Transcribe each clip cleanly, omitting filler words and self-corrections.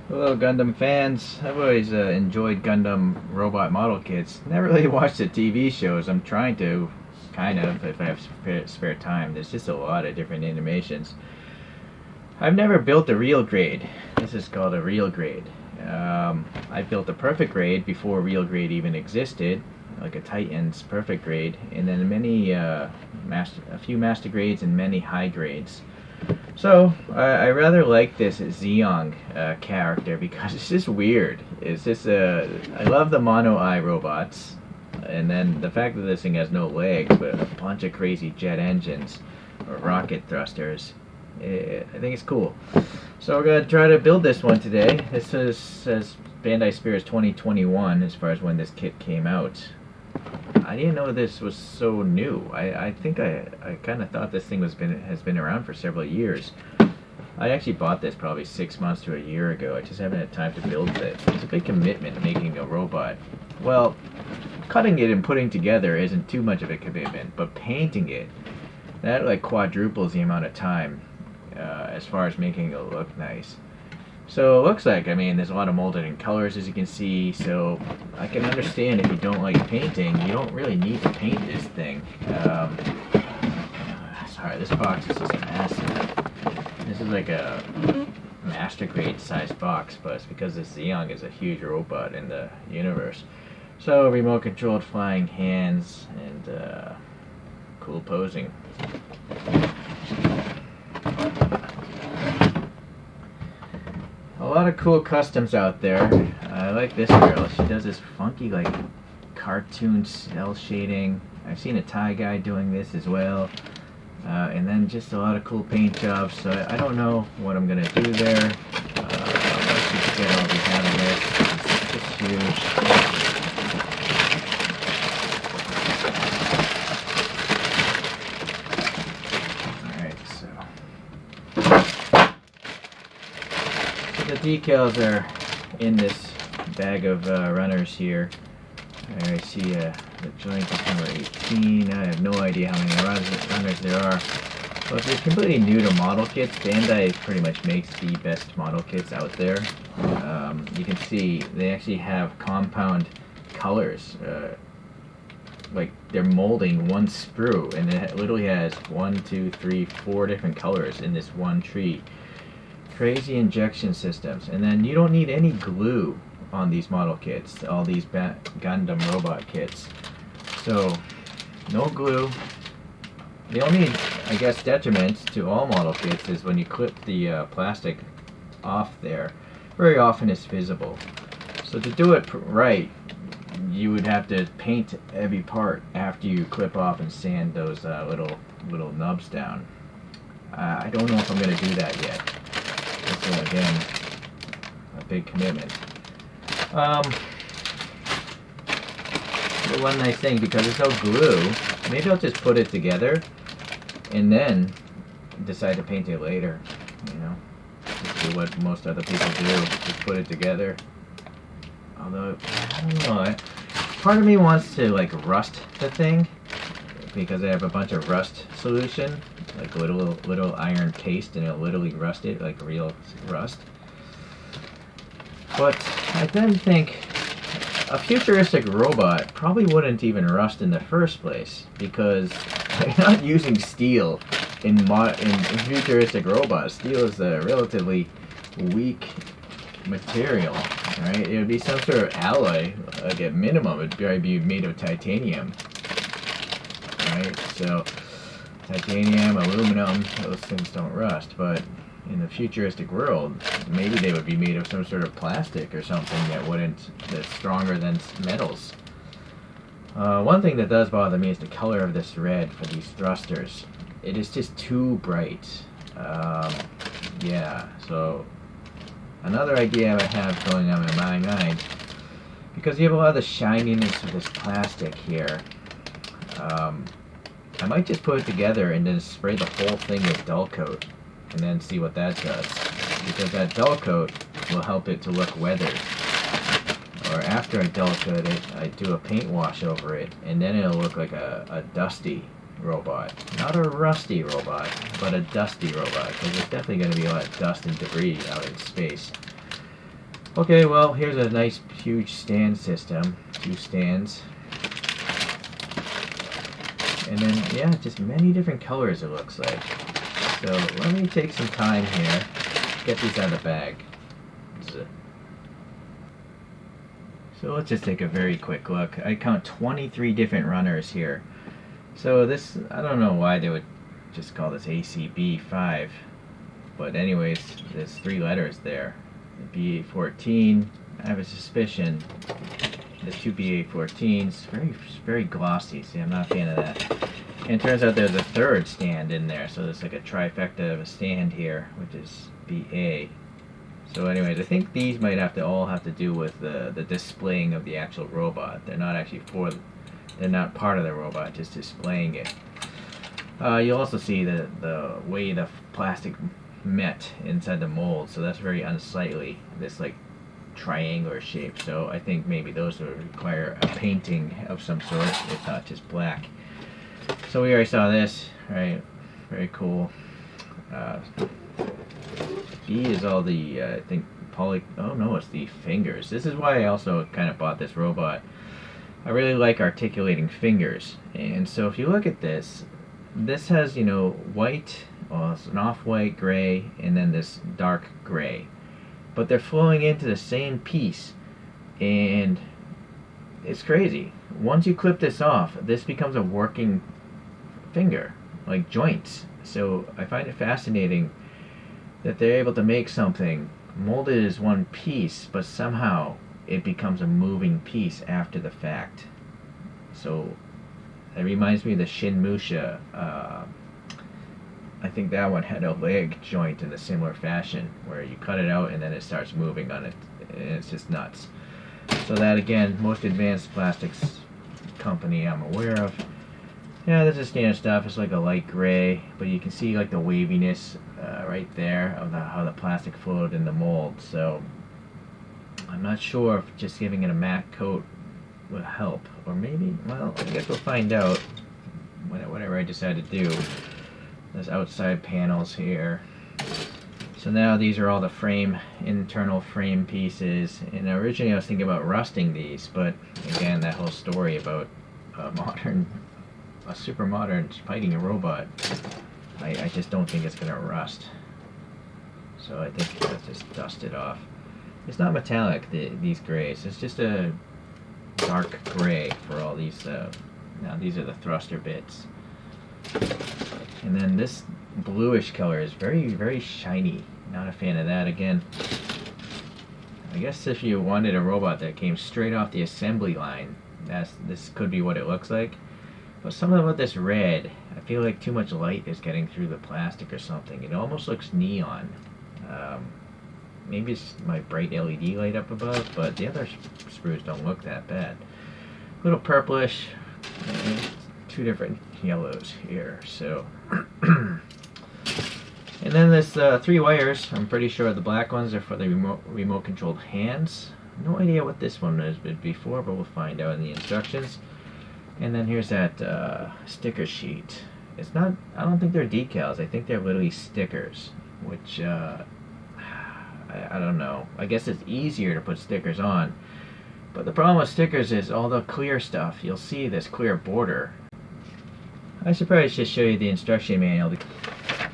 Hello Gundam fans. I've always enjoyed Gundam robot model kits. Never really watched the TV shows. I'm trying to, kind of, if I have spare time. There's just a lot of different animations. I've never built a real grade. This is called a real grade. I built a perfect grade before real grade even existed, like a Titan's perfect grade, and then a few master grades and many high grades. So, I rather like this Zeong character because it's just weird. It's just, I love the mono eye robots, and then the fact that this thing has no legs, but a bunch of crazy jet engines, or rocket thrusters. I think it's cool. So we're going to try to build this one today. This says Bandai Spears 2021 as far as when this kit came out. I didn't know this was so new. I think I kind of thought this thing has been around for several years. I actually bought this probably 6 months to a year ago. I just haven't had time to build it. It's a big commitment making a robot. Well, cutting it and putting together isn't too much of a commitment, but painting it, that like quadruples the amount of time as far as making it look nice. So it looks like, I mean, there's a lot of molded in colors as you can see, so I can understand if you don't like painting, you don't really need to paint this thing. Sorry, this box is just massive. This is like a master grade size box, but it's because this Zeong is a huge robot in the universe. So remote controlled flying hands and cool posing. A lot of cool customs out there. I like this girl. She does this funky like cartoon cell shading. I've seen a Thai guy doing this as well. And then just a lot of cool paint jobs. So I don't know what I'm gonna do there. Let's just get all these out of this. It's huge. The decals are in this bag of runners here. I see the joint is number 18. I have no idea how many runners there are. But if you're completely new to model kits, Bandai pretty much makes the best model kits out there. You can see they actually have compound colors. Like they're molding one sprue, and it literally has 1, 2, 3, 4 different colors in this one tree. Crazy injection systems, and then you don't need any glue on these model kits, all these Gundam robot kits. So no glue. The only, I guess, detriment to all model kits is when you clip the plastic off there, very often it's visible. So to do it right, you would have to paint every part after you clip off and sand those little nubs down. I don't know if I'm going to do that yet. So again, a big commitment. The one nice thing, because there's no glue, maybe I'll just put it together and then decide to paint it later. You know, just do what most other people do, just put it together. Although, I don't know, part of me wants to like rust the thing, because I have a bunch of rust solution, like little iron paste, and it'll literally rust it like real rust. But I then think a futuristic robot probably wouldn't even rust in the first place, because they're not using steel in futuristic robots. Steel is a relatively weak material, right? It would be some sort of alloy, like at minimum it'd probably be made of titanium. Right, so titanium, aluminum, those things don't rust, but in the futuristic world, maybe they would be made of some sort of plastic or something that's stronger than metals. One thing that does bother me is the color of this red for these thrusters. It is just too bright. Yeah, so another idea I have going on in my mind, because you have a lot of the shininess of this plastic here, I might just put it together and then spray the whole thing with dull coat and then see what that does, because that dull coat will help it to look weathered. Or after I dull coat it, I do a paint wash over it, and then it'll look like a dusty robot. Not a rusty robot, but a dusty robot, because there's definitely going to be a lot of dust and debris out in space. Okay, well, here's a nice huge stand system. 2 stands. And then, yeah, just many different colors it looks like. So let me take some time here, get these out of the bag. So let's just take a very quick look. I count 23 different runners here. So this, I don't know why they would just call this ACB5. But anyways, there's 3 letters there. BA14, I have a suspicion the 2 BA14s, very glossy. See, I'm not a fan of that. And it turns out there's a 3rd stand in there, so there's like a trifecta of a stand here, which is BA. So anyways, I think these might all have to do with the displaying of the actual robot. They're not actually they're not part of the robot, just displaying it. You'll also see the way the plastic met inside the mold, so that's very unsightly, this like triangular shape. So I think maybe those would require a painting of some sort, if not just black. So we already saw this, right? Very cool. B is all the I think oh no, it's the fingers. This is why I also kind of bought this robot. I really like articulating fingers, and so if you look at this has, you know, white, well, it's an off-white gray, and then this dark gray, but they're flowing into the same piece, and it's crazy. Once you clip this off, this becomes a working finger, like joints. So I find it fascinating that they're able to make something molded as one piece, but somehow it becomes a moving piece after the fact. So it reminds me of the Shinmusha. I think that one had a leg joint in a similar fashion, where you cut it out and then it starts moving on it, and it's just nuts. So that, again, most advanced plastics company I'm aware of. Yeah, this is standard stuff. It's like a light gray, but you can see like the waviness right there of how the plastic flowed in the mold. So I'm not sure if just giving it a matte coat will help, or maybe, well, I guess we'll find out whatever I decide to do. There's outside panels here. So now these are all the internal frame pieces, and originally I was thinking about rusting these, but again, that whole story about a super modern fighting a robot, I just don't think it's gonna rust. So I think let's just dust it off. It's not metallic, these grays. It's just a dark gray for all these. Now these are the thruster bits. And then this bluish color is very shiny. Not a fan of that again. I guess if you wanted a robot that came straight off the assembly line, this could be what it looks like. But something about this red, I feel like too much light is getting through the plastic or something. It almost looks neon. Maybe it's my bright LED light up above, but the other sprues don't look that bad. A little purplish, and 2 different yellows here. So, and then there's 3 wires. I'm pretty sure the black ones are for the remote controlled hands. No idea what this one has been before, but we'll find out in the instructions. And then here's that sticker sheet. It's not, I don't think they're decals. I think they're literally stickers, which I don't know. I guess it's easier to put stickers on. But the problem with stickers is all the clear stuff. You'll see this clear border. I should probably just show you the instruction manual.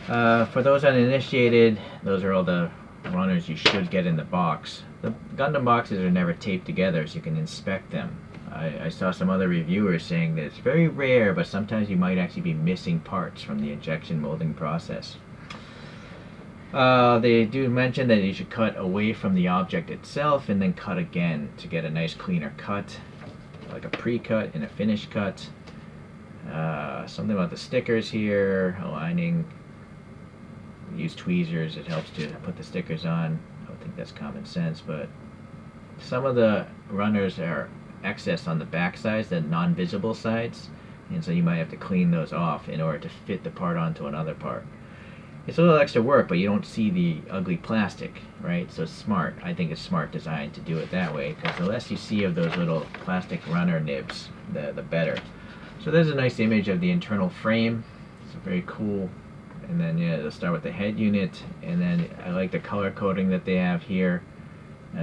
For those uninitiated, those are all the runners you should get in the box. The Gundam boxes are never taped together, so you can inspect them. I saw some other reviewers saying that it's very rare, but sometimes you might actually be missing parts from the injection molding process. They do mention that you should cut away from the object itself and then cut again to get a nice cleaner cut, like a pre-cut and a finished cut. Something about the stickers here, aligning. Use tweezers, it helps to put the stickers on. I don't think that's common sense, but some of the runners are excess on the back sides, the non-visible sides, and so you might have to clean those off in order to fit the part onto another part. It's a little extra work, but you don't see the ugly plastic, right? So it's smart. I think it's smart design to do it that way, because the less you see of those little plastic runner nibs, the better. So there's a nice image of the internal frame. It's very cool. And then, yeah, they'll start with the head unit, and then I like the color coding that they have here.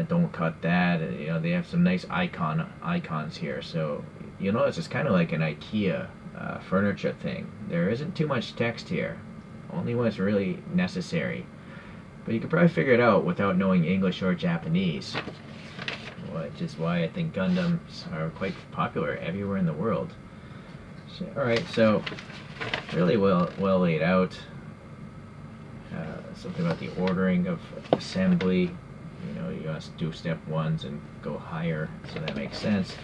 Don't cut that. You know, they have some nice icons here. So you'll notice it's kind of like an IKEA furniture thing. There isn't too much text here, only when it's really necessary. But you could probably figure it out without knowing English or Japanese, which is why I think Gundams are quite popular everywhere in the world. So, alright, so really well laid out. Something about the ordering of assembly. You know, you must do step ones and go higher, so that makes sense.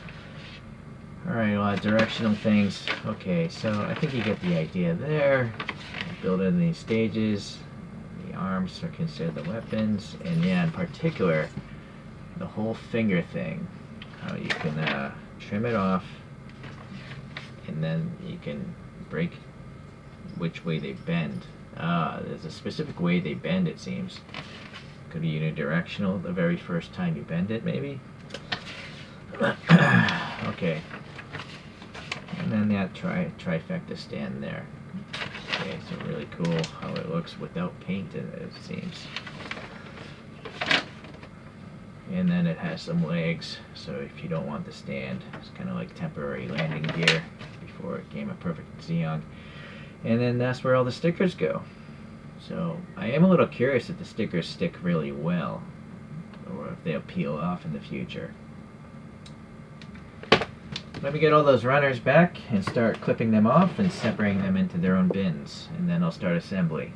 Alright, a lot of directional things. Okay, so I think you get the idea there. Build in these stages. The arms are considered the weapons, and yeah, in particular, the whole finger thing. How you can trim it off, and then you can break which way they bend. There's a specific way they bend, it seems. Could be unidirectional the very first time you bend it, maybe? Okay. And then that trifecta stand there. Okay, so really cool how it looks without paint in it, it seems. And then it has some legs, so if you don't want the stand, it's kind of like temporary landing gear before it became a perfect Zeong. And then that's where all the stickers go. So I am a little curious if the stickers stick really well, or if they'll peel off in the future. Let me get all those runners back and start clipping them off and separating them into their own bins, and then I'll start assembly.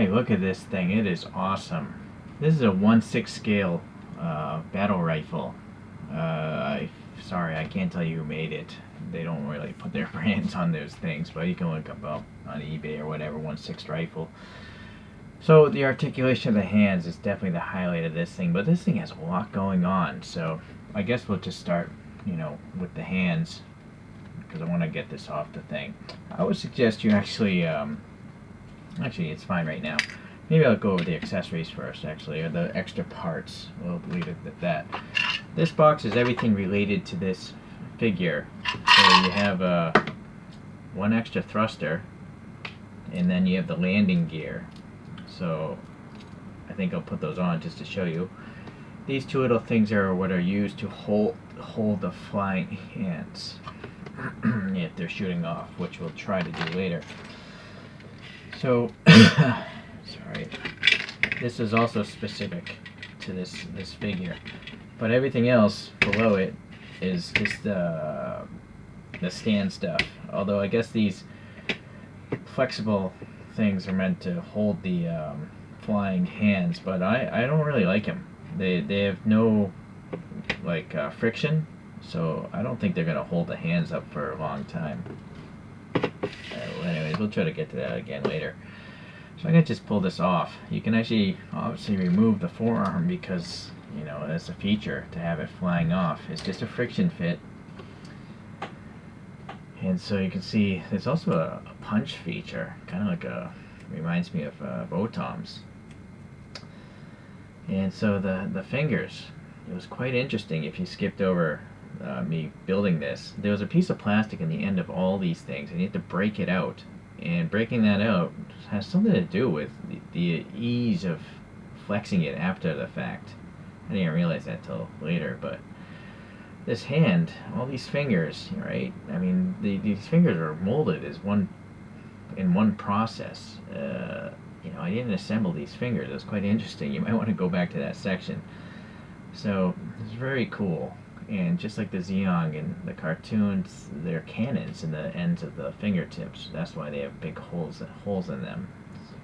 Alright, look at this thing. It is awesome. This is a 1/6 scale battle rifle. Sorry, I can't tell you who made it. They don't really put their brands on those things, but you can look up on eBay or whatever, 1/6 rifle. So the articulation of the hands is definitely the highlight of this thing, but this thing has a lot going on. So I guess we'll just start, with the hands, because I want to get this off the thing. I would suggest you actually it's fine right now. Maybe I'll go over the accessories first, actually, or the extra parts. We'll leave it at that. This box is everything related to this figure. So you have one extra thruster, and then you have the landing gear. So I think I'll put those on just to show you. These two little things are what are used to hold the flying hands if they're shooting off, which we'll try to do later. So, sorry, this is also specific to this figure, but everything else below it is just the stand stuff. Although I guess these flexible things are meant to hold the flying hands, but I don't really like them. They have no friction, so I don't think they're gonna hold the hands up for a long time. Well, anyways, we'll try to get to that again later. So I'm going to just pull this off. You can actually obviously remove the forearm because, that's a feature to have it flying off. It's just a friction fit. And so you can see there's also a punch feature, kind of reminds me of Botom's. And so the fingers, it was quite interesting if you skipped over me building this. There was a piece of plastic in the end of all these things, and you have to break it out. And breaking that out has something to do with the ease of flexing it after the fact. I didn't realize that till later, but this hand, all these fingers, right? I mean, these fingers are molded as one process. I didn't assemble these fingers. It was quite interesting. You might want to go back to that section. So it's very cool. And just like the Zeong and the cartoons, they're cannons in the ends of the fingertips. That's why they have big holes in them,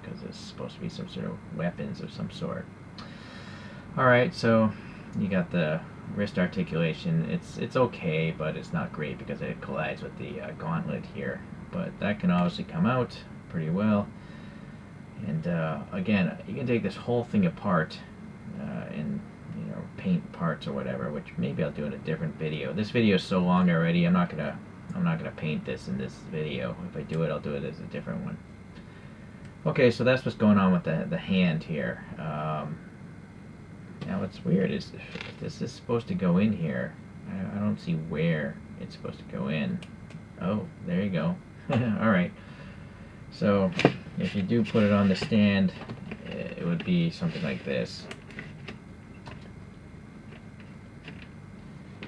because it's supposed to be some sort of weapons of some sort. Alright, so you got the wrist articulation. It's okay, but it's not great because it collides with the gauntlet here. But that can obviously come out pretty well. And again, you can take this whole thing apart and paint parts or whatever, which maybe I'll do in a different video. This video is so long already. I'm not gonna paint this in this video. If I do it, I'll do it as a different one. Okay, so that's what's going on with the hand here. Now what's weird is if this is supposed to go in here, I don't see where it's supposed to go in. Oh, there you go. All right. So if you do put it on the stand, it would be something like this.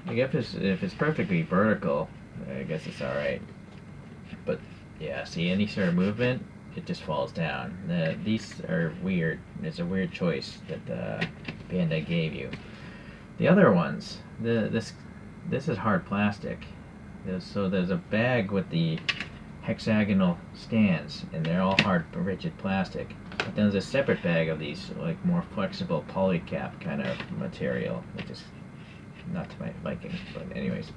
I guess if it's perfectly vertical, I guess it's alright. But yeah, see, any sort of movement, it just falls down. These are weird. It's a weird choice that Bandai gave you. The other ones, this is hard plastic. So there's a bag with the hexagonal stands, and they're all hard, rigid plastic. But then there's a separate bag of these more flexible polycap kind of material, which is not to my liking, but anyways.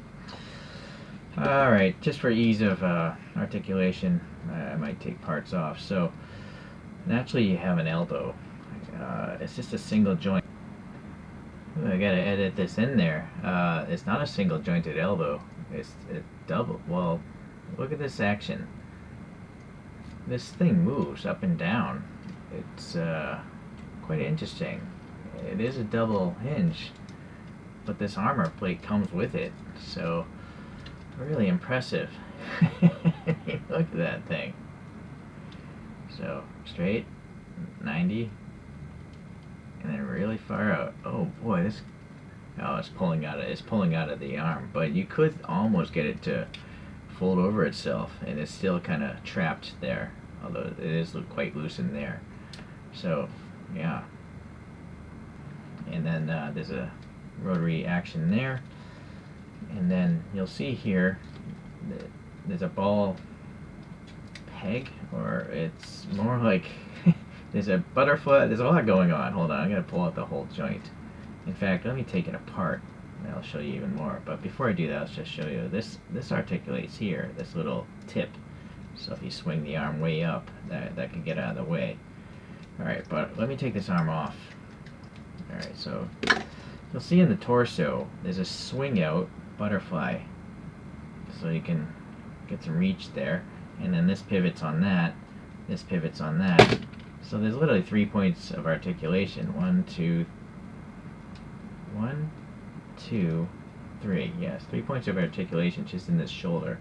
Alright, just for ease of articulation, I might take parts off. So, naturally you have an elbow. It's just a single joint. Ooh, I gotta edit this in there. It's not a single jointed elbow. It's double. Well, look at this action. This thing moves up and down. It's quite interesting. It is a double hinge, but this armor plate comes with it, so really impressive. Look at that thing. So straight, 90, and then really far out. Oh boy, this. Oh, it's pulling out of the arm, but you could almost get it to fold over itself, and it's still kind of trapped there. Although it is quite loose in there. So yeah. And then there's a rotary action there, and then you'll see here that there's a ball peg, or it's more like There's a butterfly. There's a lot going on. Hold on, I'm gonna pull out the whole joint. In fact, let me take it apart, and I'll show you even more. But before I do that, let's just show you this. This articulates here. This little tip. So if you swing the arm way up, that can get out of the way. All right, but let me take this arm off. All right, so you'll see in the torso there's a swing out butterfly, so you can get some reach there, and then this pivots on that. This pivots on that. So there's literally 3 points of articulation. 1, 2, 1, 2, 3. Yes, 3 points of articulation just in this shoulder.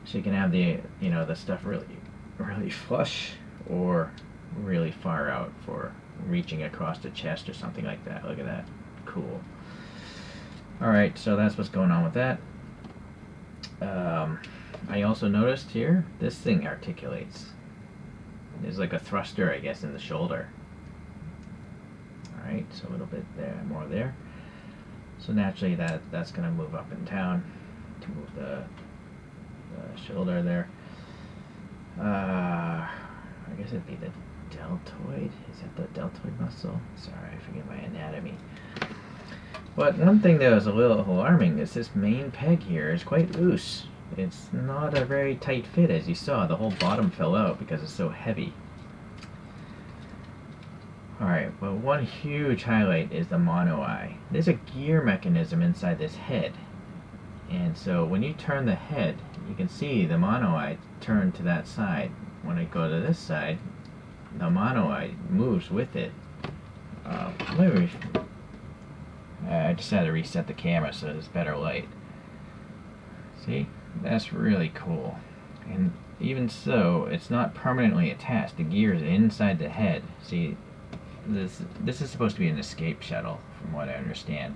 So you can have the the stuff really flush or really far out for reaching across the chest or something like that. Look at that. Cool. Alright, so that's what's going on with that. I also noticed here, this thing articulates. There's like a thruster, I guess, in the shoulder. Alright, so a little bit there, more there. So naturally that's going to move up and down to move the shoulder there. I guess it'd be the deltoid. Is that the deltoid muscle? Sorry, I forget my anatomy. But one thing that was a little alarming is this main peg here is quite loose. It's not a very tight fit, as you saw. The whole bottom fell out because it's so heavy. Alright, well, one huge highlight is the mono eye. There's a gear mechanism inside this head. And so when you turn the head, you can see the mono eye turn to that side. When I go to this side, the mono eye moves with it. I just had to reset the camera so there's better light. See? That's really cool. And even so, it's not permanently attached. The gear is inside the head. See, this is supposed to be an escape shuttle, from what I understand.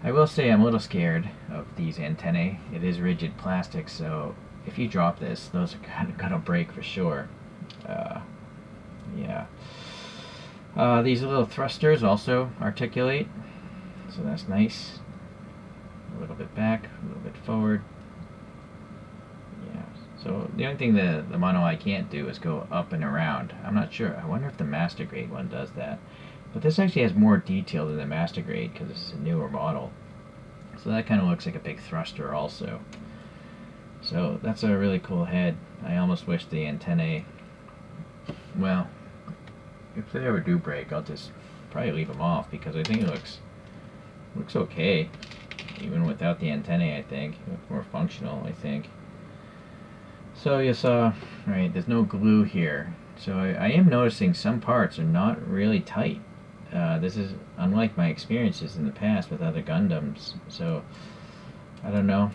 I will say I'm a little scared of these antennae. It is rigid plastic, so if you drop this, those are kind of gonna break for sure. Yeah. These little thrusters also articulate, so that's nice. A little bit back, a little bit forward. Yeah. So the only thing the mono eye can't do is go up and around. I'm not sure. I wonder if the master grade one does that. But this actually has more detail than the master grade because this is a newer model. So that kind of looks like a big thruster also. So that's a really cool head. I almost wish the antennae, well, if they ever do break, I'll just probably leave them off because I think it looks okay. Even without the antennae, I think. It looks more functional, I think. So you saw, right, there's no glue here. So I am noticing some parts are not really tight. This is unlike my experiences in the past with other Gundams. So I don't know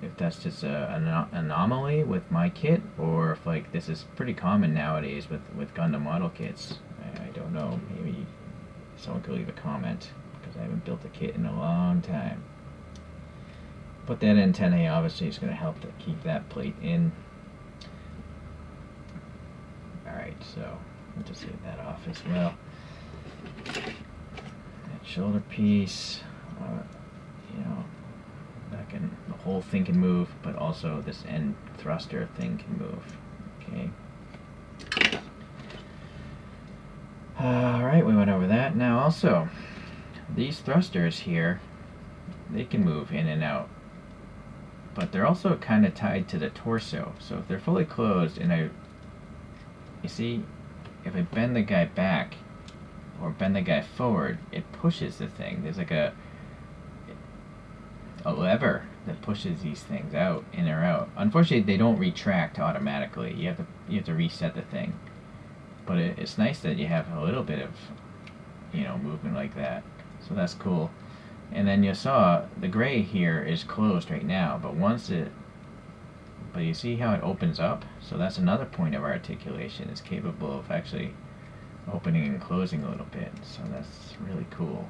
if that's just an anomaly with my kit, or if like this is pretty common nowadays with Gundam model kits. I don't know. Maybe someone could leave a comment because I haven't built a kit in a long time. But that antennae obviously is going to help to keep that plate in. Alright, so I'll just get that off as well. That shoulder piece, the whole thing can move, but also this end thruster thing can move. Okay. Alright, we went over that. Now also, these thrusters here, they can move in and out. But they're also kind of tied to the torso. So if they're fully closed and you see, if I bend the guy back or bend the guy forward, it pushes the thing. There's like a lever that pushes these things out, in or out. Unfortunately, they don't retract automatically. You have to reset the thing. But it's nice that you have a little bit of, movement like that. So that's cool. And then you saw the gray here is closed right now, but but you see how it opens up? So that's another point of articulation. It's capable of actually opening and closing a little bit. So that's really cool.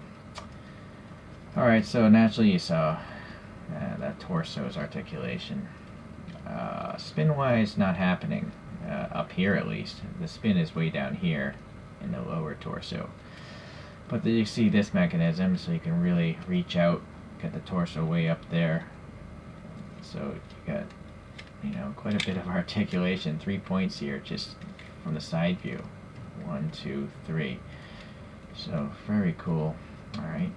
Alright, so naturally you saw that torso's articulation. Spin-wise, not happening. Up here at least. The spin is way down here in the lower torso. But then you see this mechanism, so you can really reach out, get the torso way up there. So you got, quite a bit of articulation. 3 points here just from the side view. 1, 2, 3. So very cool. Alright.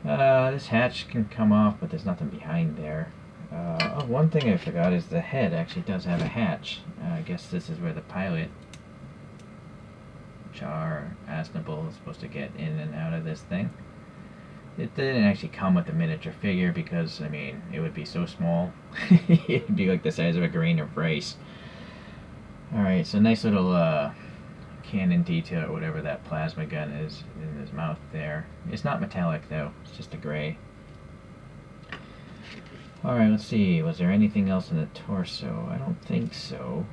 This hatch can come off, but there's nothing behind there. Oh, one thing I forgot is the head actually does have a hatch. I guess this is where the pilot, Char Aznable, is supposed to get in and out of this thing. It didn't actually come with a miniature figure because, I mean, it would be so small. It'd be like the size of a grain of rice. Alright, so nice little cannon detail or whatever that plasma gun is in his mouth there. It's not metallic though, it's just a gray. Alright, let's see. Was there anything else in the torso? I don't think so.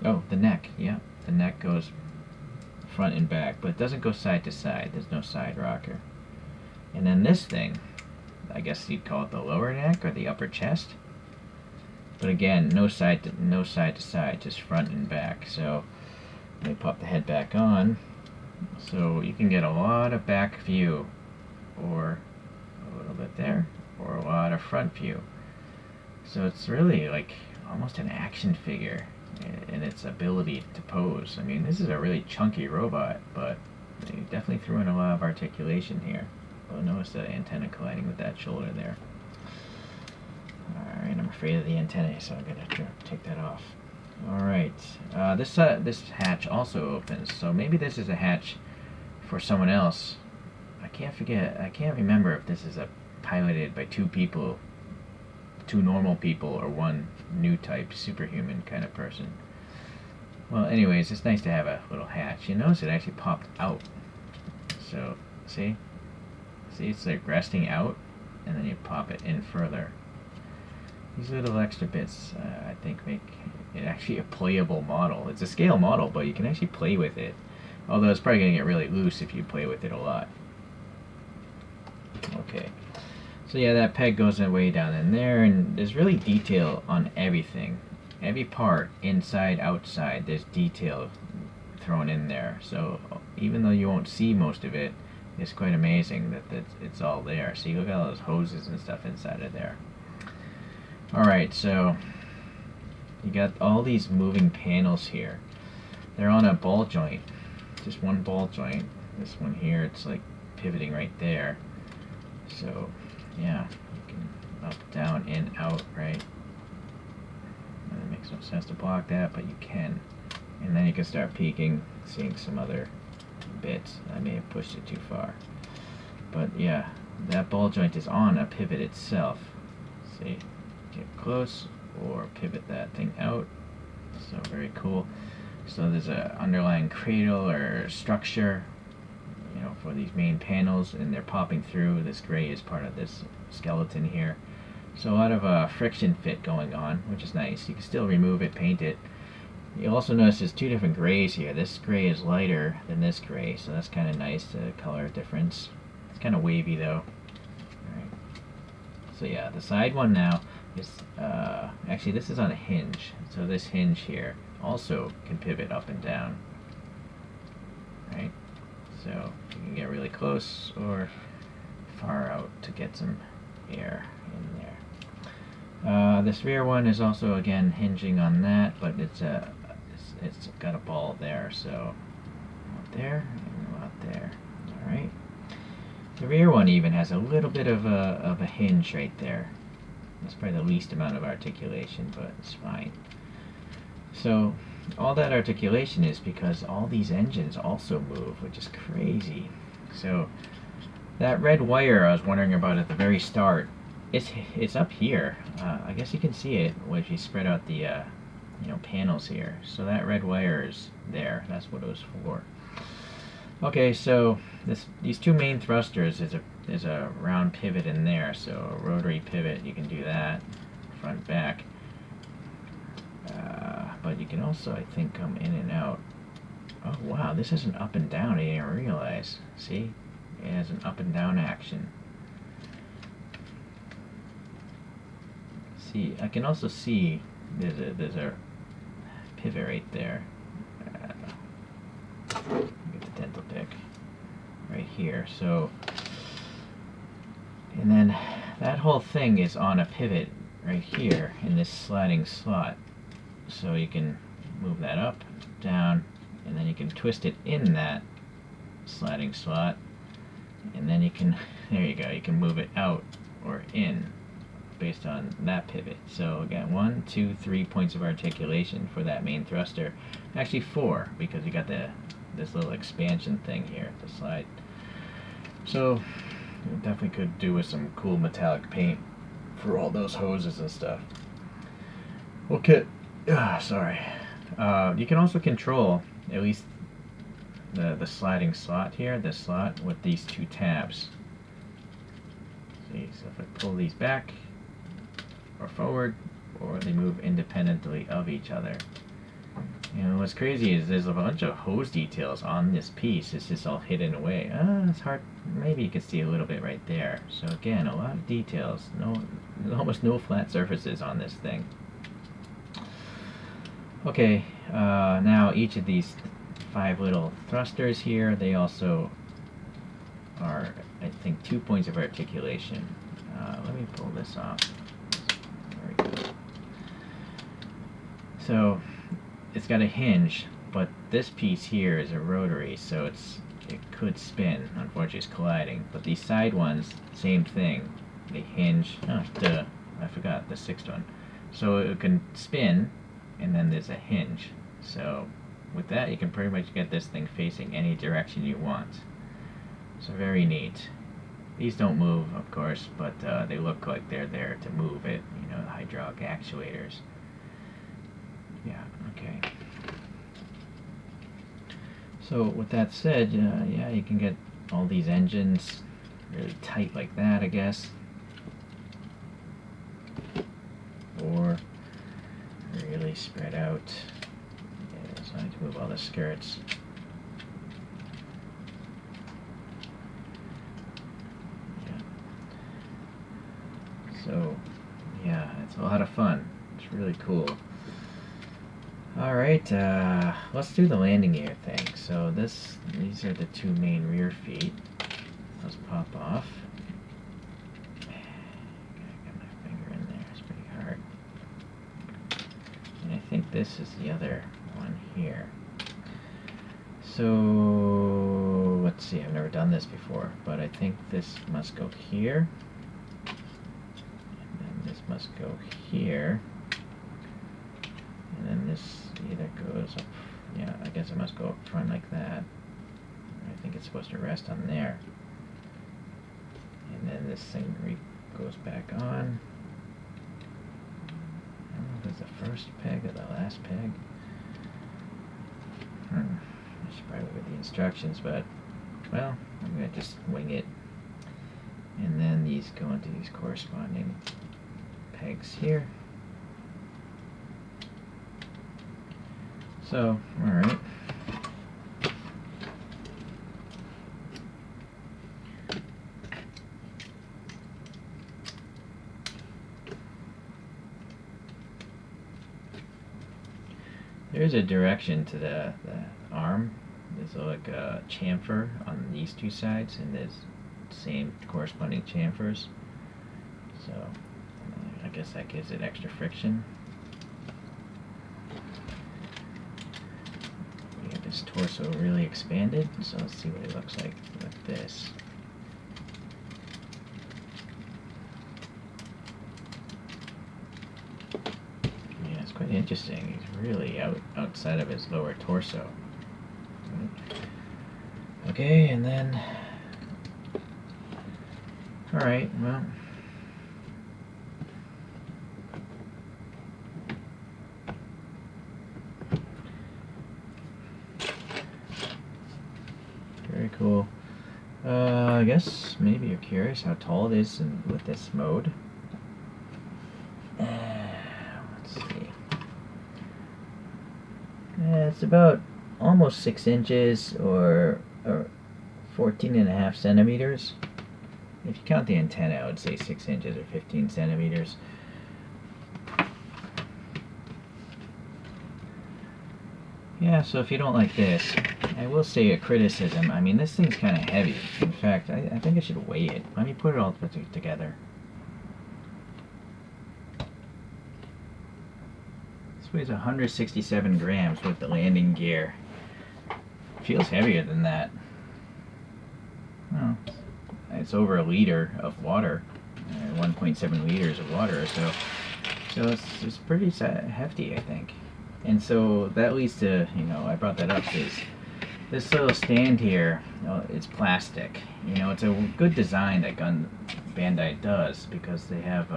Oh, the neck. Yeah, the neck goes front and back, but it doesn't go side to side. There's no side rocker. And then this thing, I guess you'd call it the lower neck or the upper chest. But again, no side to side, just front and back. So let me pop the head back on. So you can get a lot of back view, or a little bit there, or a lot of front view. So it's really like almost an action figure in its ability to pose. I mean, this is a really chunky robot, but they definitely threw in a lot of articulation here. Oh, notice the antenna colliding with that shoulder there. Alright, I'm afraid of the antenna, so I'm going to take that off. Alright, this hatch also opens, so maybe this is a hatch for someone else. I can't remember if this is piloted by two people, two normal people, or one new type, superhuman kind of person. Well, anyways, it's nice to have a little hatch. You notice it actually popped out. So, see? See, it's like resting out, and then you pop it in further. These little extra bits, I think, make it actually a playable model. It's a scale model, but you can actually play with it. Although it's probably going to get really loose if you play with it a lot. Okay. So yeah, that peg goes way down in there, and there's really detail on everything. Every part, inside, outside, there's detail thrown in there. So even though you won't see most of it, it's quite amazing that it's all there. See, look at all those hoses and stuff inside of there. Alright, so you got all these moving panels here. They're on a ball joint, just one ball joint. This one here, it's like pivoting right there. So yeah, you can up, down, in, out, right? And it makes no sense to block that, but you can. And then you can start peeking, seeing some other bits. I may have pushed it too far. But yeah, that ball joint is on a pivot itself. See, get close or pivot that thing out. So very cool. So there's a underlying cradle or structure, you know, for these main panels, and they're popping through. This gray is part of this skeleton here. So a lot of friction fit going on, which is nice. You can still remove it, paint it. You'll also notice there's two different grays here. This gray is lighter than this gray, so that's kind of nice, the color difference. It's kind of wavy though. Alright. So yeah, the side one now is, actually this is on a hinge. So this hinge here also can pivot up and down. Right? So you can get really close or far out to get some air in there. This rear one is also again hinging on that, but it's got a ball there, so out there and out there. All right. The rear one even has a little bit of a hinge right there. That's probably the least amount of articulation, but it's fine. So all that articulation is because all these engines also move, which is crazy. So that red wire I was wondering about at the very start, it's up here. I guess you can see it if you spread out the panels here. So that red wire is there. That's what it was for. Okay, so these two main thrusters is a round pivot in there. So a rotary pivot, you can do that front back. But you can also, I think, come in and out. Oh wow, this is an up and down. I didn't realize. See, it has an up and down action. See, I can also see there's a pivot right there. Get the dental pick right here. So, and then that whole thing is on a pivot right here in this sliding slot. So you can move that up, down, and then you can twist it in that sliding slot, and then you can, there you go, you can move it out or in based on that pivot. So again, 1, 2, 3 points of articulation for that main thruster. Actually 4, because you got this little expansion thing here to slide. So you definitely could do with some cool metallic paint for all those hoses and stuff. Okay, sorry. You can also control at least the sliding slot here, this slot, with these 2 tabs. See, so if I pull these back or forward, or they move independently of each other. You know, what's crazy is there's a bunch of hose details on this piece. It's just all hidden away. It's hard. Maybe you can see a little bit right there. So again, a lot of details. Almost no flat surfaces on this thing. Okay, now each of these 5 little thrusters here, they also are, I think, 2 points of articulation. Let me pull this off. There we go. So it's got a hinge, but this piece here is a rotary, so it could spin. Unfortunately, it's colliding. But these side ones, same thing. They hinge. Oh, duh. I forgot the 6th one. So it can spin, and then there's a hinge. So with that, you can pretty much get this thing facing any direction you want. So very neat. These don't move, of course, but they look like they're there to move it. You know, the hydraulic actuators. Yeah, okay. So with that said, yeah, you can get all these engines really tight like that, I guess. Or really spread out. Yeah, so I need to move all the skirts. Yeah. So, yeah, it's a lot of fun. It's really cool. Alright, let's do the landing gear thing. So these are the 2 main rear feet. Let's pop off. Got my finger in there, it's pretty hard. And I think this is the other one here. So, let's see, I've never done this before, but I think this must go here. And then this must go here. And then this either goes up, yeah, I guess it must go up front like that. I think it's supposed to rest on there. And then this thing goes back on. I don't know if it's the first peg or the last peg. I should probably look at the instructions, but, well, I'm going to just wing it. And then these go into these corresponding pegs here. So, alright. There's a direction to the arm. There's like a chamfer on these 2 sides, and there's same corresponding chamfers. So, I guess that gives it extra friction. This torso really expanded, so let's see what it looks like with this. Yeah, it's quite interesting. He's really outside of his lower torso. Okay, and then, alright, well, very cool. I guess maybe you're curious how tall it is with this mode. Let's see. It's about almost 6 inches or 14.5 centimeters. If you count the antenna, I would say 6 inches or 15 centimeters. Yeah, so if you don't like this, I will say a criticism. I mean, this thing's kind of heavy. In fact, I think I should weigh it. Let me put it all together. It's This weighs 167 grams with the landing gear. Feels heavier than that. Well, it's over a liter of water, 1.7 liters of water or so. So it's pretty hefty, I think. And so that leads to, I brought that up, is this little stand here, it's plastic. It's a good design that Bandai does, because they have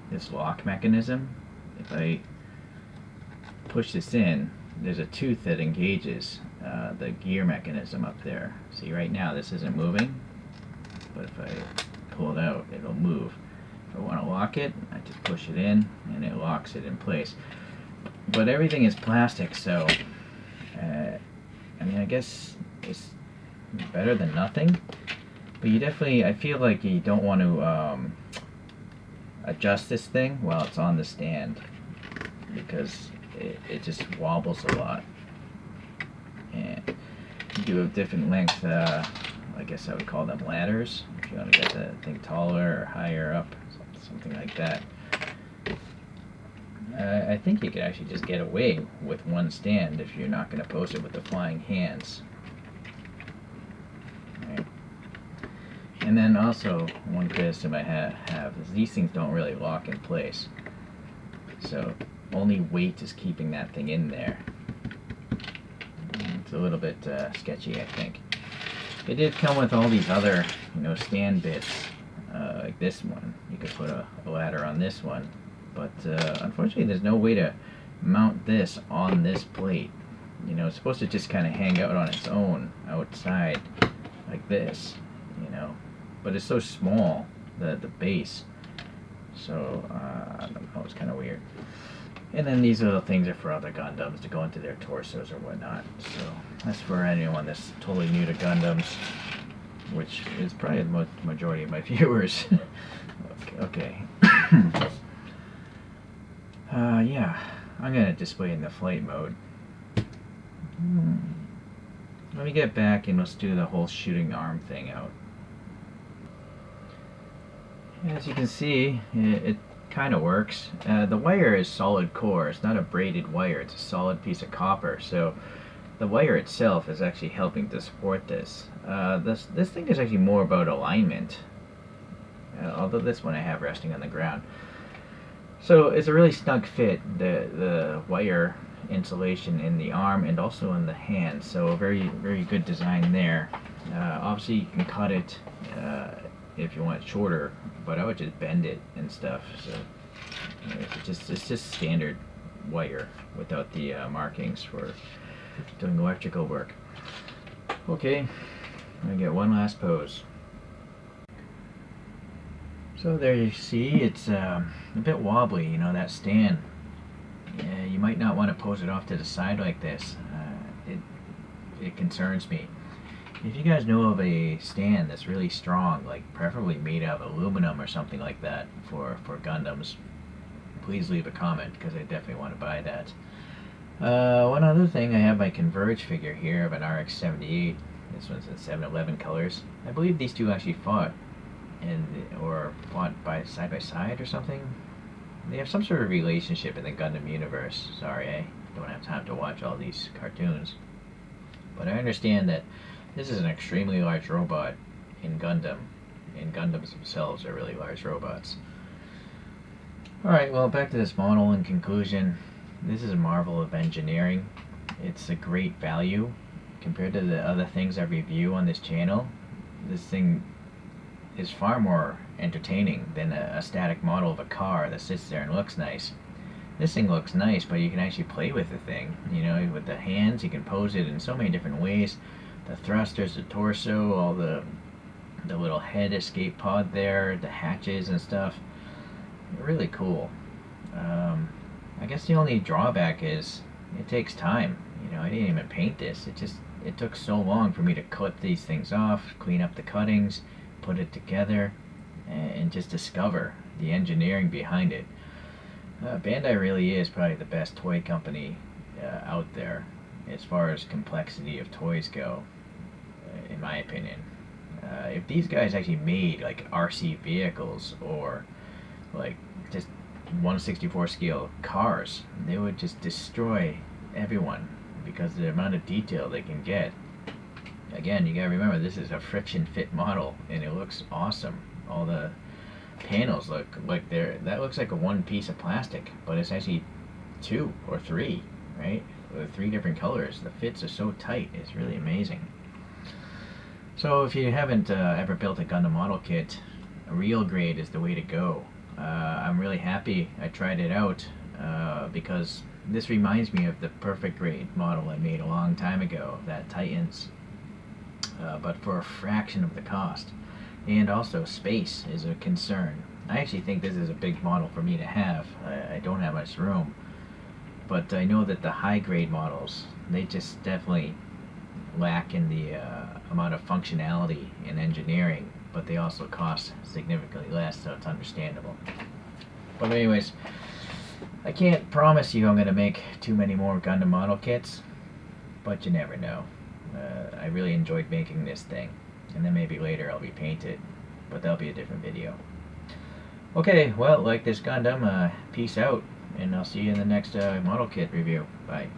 this lock mechanism. If I push this in, there's a tooth that engages the gear mechanism up there. See, right now this isn't moving, but if I pull it out, it'll move. If I want to lock it, I just push it in and it locks it in place. But everything is plastic, so I guess it's better than nothing. But you definitely, I feel like you don't want to adjust this thing while it's on the stand, because it just wobbles a lot. And you do have different length, I guess I would call them ladders, if you want to get the thing taller or higher up, something like that. I think you could actually just get away with one stand if you're not going to pose it with the flying hands. Right. And then also, one criticism I have is these things don't really lock in place. So only weight is keeping that thing in there. It's a little bit sketchy, I think. It did come with all these other, stand bits, like this one. You could put a ladder on this one. But unfortunately, there's no way to mount this on this plate. It's supposed to just kind of hang out on its own outside, like this, But it's so small, the base. So, I don't know, it's kind of weird. And then these little things are for other Gundams to go into their torsos or whatnot. So, that's for anyone that's totally new to Gundams, which is probably the majority of my viewers. Okay. Yeah, I'm going to display in the flight mode. Let me get back and let's do the whole shooting arm thing out. As you can see, it kind of works. The wire is solid core. It's not a braided wire. It's a solid piece of copper. So the wire itself is actually helping to support this. This thing is actually more about alignment. Although this one I have resting on the ground. So it's a really snug fit, the wire insulation in the arm and also in the hand. So very, very good design there. Obviously you can cut it if you want it shorter, but I would just bend it and stuff. So it's just standard wire without the markings for doing electrical work. Okay, I'm gonna get one last pose. So there you see, it's a bit wobbly, that stand. You might not want to pose it off to the side like this. It concerns me. If you guys know of a stand that's really strong, like preferably made out of aluminum or something like that for Gundams, please leave a comment, because I definitely want to buy that. One other thing, I have my Converge figure here of an RX-78. This one's in 711 colors. I believe these two actually fought or fought by side or something. They have some sort of relationship in the Gundam universe. Sorry, I don't have time to watch all these cartoons. But I understand that this is an extremely large robot in Gundam, and Gundams themselves are really large robots. Alright, well, back to this model in conclusion. This is a marvel of engineering. It's a great value compared to the other things I review on this channel. This thing is far more entertaining than a static model of a car that sits there and looks nice. This thing looks nice, but you can actually play with the thing. With the hands, you can pose it in so many different ways. The thrusters, the torso, all the little head escape pod there, the hatches and stuff. Really cool. I guess the only drawback is it takes time. I didn't even paint this. It took so long for me to cut these things off, clean up the cuttings, put it together, and just discover the engineering behind it. Bandai really is probably the best toy company out there as far as complexity of toys go, in my opinion. If these guys actually made like RC vehicles or like just 1/64 scale cars. They would just destroy everyone because of the amount of detail they can get. Again, you gotta remember this is a friction fit model and it looks awesome. All the panels look like that looks like a one piece of plastic, but it's actually two or three, right? With three different colors. The fits are so tight, it's really amazing. So if you haven't ever built a Gundam model kit, a Real Grade is the way to go. I'm really happy I tried it out because this reminds me of the Perfect Grade model I made a long time ago, that Titans, but for a fraction of the cost. And also space is a concern. I actually think this is a big model for me to have. I don't have much room, but I know that the high grade models, they just definitely lack in the amount of functionality and engineering, but they also cost significantly less, so it's understandable. But anyways, I can't promise you I'm going to make too many more Gundam model kits, but you never know. I really enjoyed making this thing, and then maybe later I'll repaint it, but that'll be a different video. Okay, well, like this Gundam, peace out, and I'll see you in the next model kit review. Bye.